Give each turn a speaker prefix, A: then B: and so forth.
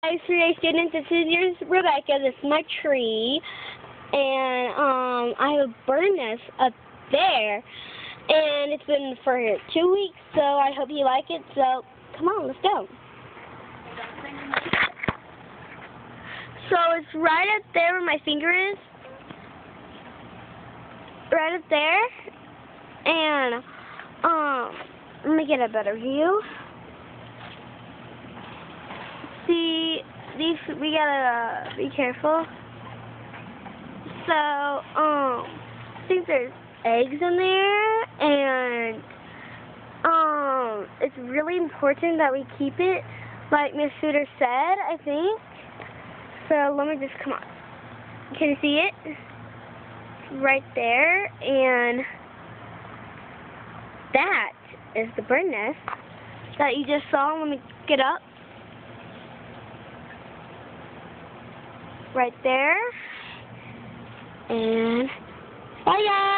A: Hi, Survey students. This is yours, Rebecca. This is my tree, and I have a bird nest up there, and it's been for 2 weeks. So I hope you like it. So come on, let's go. So it's right up there where my finger is, right up there, and let me get a better view. See, we gotta be careful. So, I think there's eggs in there, and, it's really important that we keep it, like Miss Shooter said, I think. So, let me just, come on. Can you see it? It's right there, and that is the bird nest that you just saw. Let me get up. Right there. And bye, guys.